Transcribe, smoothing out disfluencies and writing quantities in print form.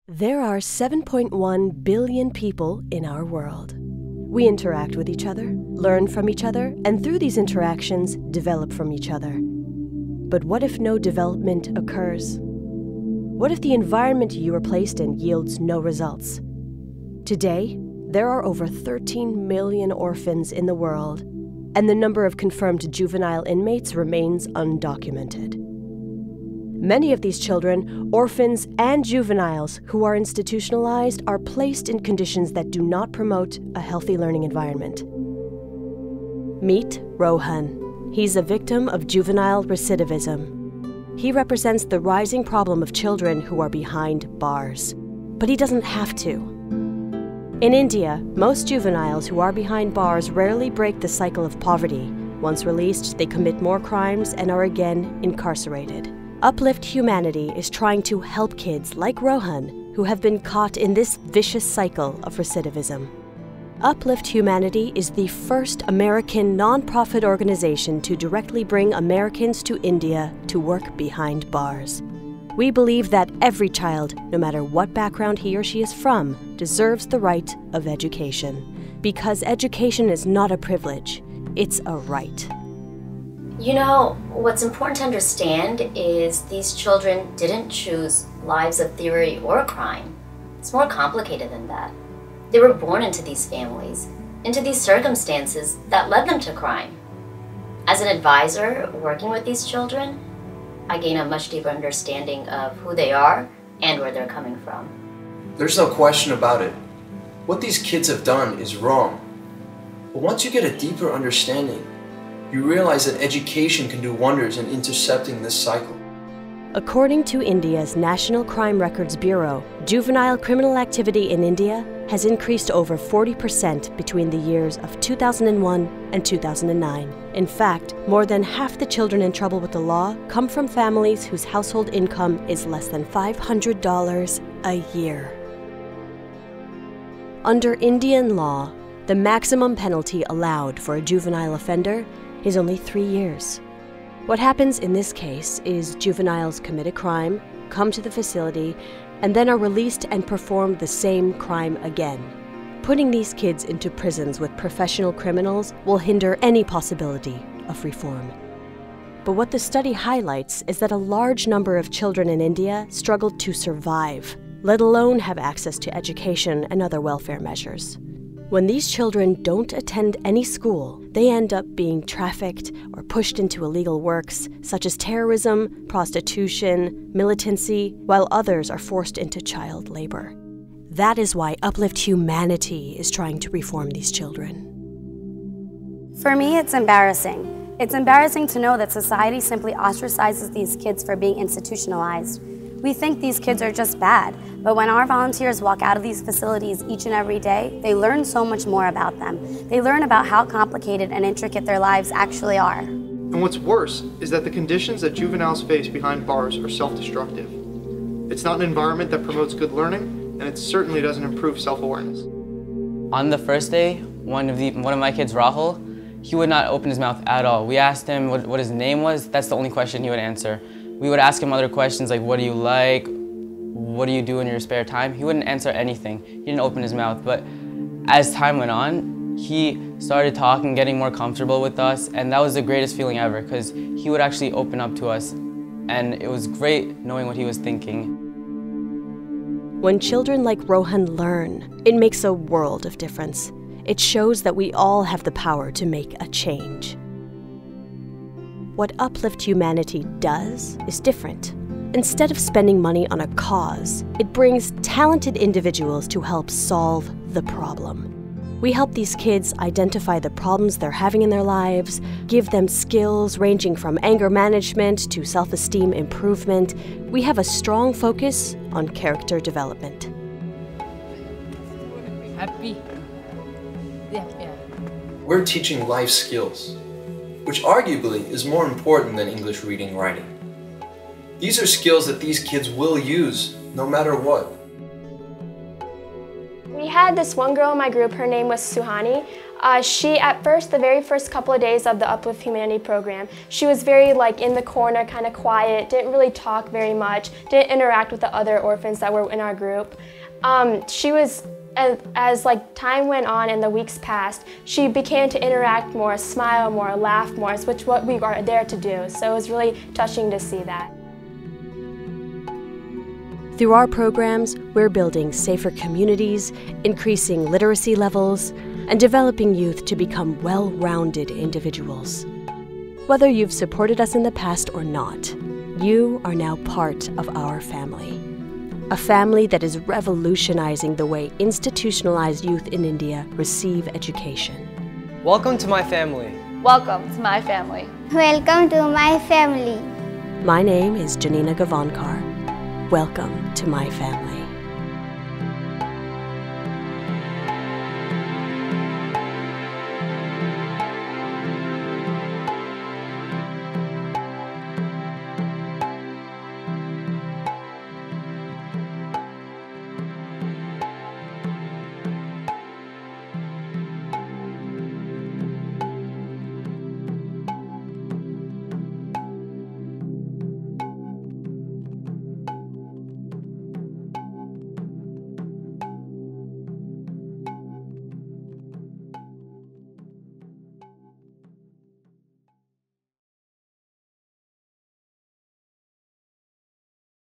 There are 7.1 billion people in our world. We interact with each other, learn from each other, and through these interactions, develop from each other. But what if no development occurs? What if the environment you are placed in yields no results? Today, there are over 13 million orphans in the world, and the number of confirmed juvenile inmates remains undocumented. Many of these children, orphans and juveniles who are institutionalized, are placed in conditions that do not promote a healthy learning environment. Meet Rohan. He's a victim of juvenile recidivism. He represents the rising problem of children who are behind bars. But he doesn't have to. In India, most juveniles who are behind bars rarely break the cycle of poverty. Once released, they commit more crimes and are again incarcerated. Uplift Humanity is trying to help kids like Rohan who have been caught in this vicious cycle of recidivism. Uplift Humanity is the first American non-profit organization to directly bring Americans to India to work behind bars. We believe that every child, no matter what background he or she is from, deserves the right of education. Because education is not a privilege, it's a right. You know, what's important to understand is these children didn't choose lives of theory or crime. It's more complicated than that. They were born into these families, into these circumstances that led them to crime. As an advisor working with these children, I gain a much deeper understanding of who they are and where they're coming from. There's no question about it. What these kids have done is wrong. But once you get a deeper understanding, you realize that education can do wonders in intercepting this cycle. According to India's National Crime Records Bureau, juvenile criminal activity in India has increased over 40% between the years of 2001 and 2009. In fact, more than half the children in trouble with the law come from families whose household income is less than $500 a year. Under Indian law, the maximum penalty allowed for a juvenile offender is only 3 years. What happens in this case is juveniles commit a crime, come to the facility, and then are released and perform the same crime again. Putting these kids into prisons with professional criminals will hinder any possibility of reform. But what the study highlights is that a large number of children in India struggle to survive, let alone have access to education and other welfare measures. When these children don't attend any school, they end up being trafficked or pushed into illegal works, such as terrorism, prostitution, militancy, while others are forced into child labor. That is why Uplift Humanity is trying to reform these children. For me, it's embarrassing. It's embarrassing to know that society simply ostracizes these kids for being institutionalized. We think these kids are just bad, but when our volunteers walk out of these facilities each and every day, they learn so much more about them. They learn about how complicated and intricate their lives actually are. And what's worse is that the conditions that juveniles face behind bars are self-destructive. It's not an environment that promotes good learning, and it certainly doesn't improve self-awareness. On the first day, one of my kids, Rahul, he would not open his mouth at all. We asked him what his name was. That's the only question he would answer. We would ask him other questions like, what do you like? What do you do in your spare time? He wouldn't answer anything. He didn't open his mouth. But as time went on, he started talking, getting more comfortable with us, and that was the greatest feeling ever because he would actually open up to us, and it was great knowing what he was thinking. When children like Rohan learn, it makes a world of difference. It shows that we all have the power to make a change. What Uplift Humanity does is different. Instead of spending money on a cause, it brings talented individuals to help solve the problem. We help these kids identify the problems they're having in their lives, give them skills ranging from anger management to self-esteem improvement. We have a strong focus on character development. Happy. Yeah. We're teaching life skills, which arguably is more important than English reading and writing. These are skills that these kids will use no matter what. We had this one girl in my group, her name was Suhani. She, at first, the very first couple of days of the Uplift Humanity program, she was very in the corner, kind of quiet, didn't really talk very much, didn't interact with the other orphans that were in our group. She was, as time went on and the weeks passed, she began to interact more, smile more, laugh more, which is what we are there to do. So it was really touching to see that. Through our programs, we're building safer communities, increasing literacy levels, and developing youth to become well-rounded individuals. Whether you've supported us in the past or not, you are now part of our family. A family that is revolutionizing the way institutionalized youth in India receive education. Welcome to my family. Welcome to my family. Welcome to my family. My name is Janina Gavankar. Welcome to my family.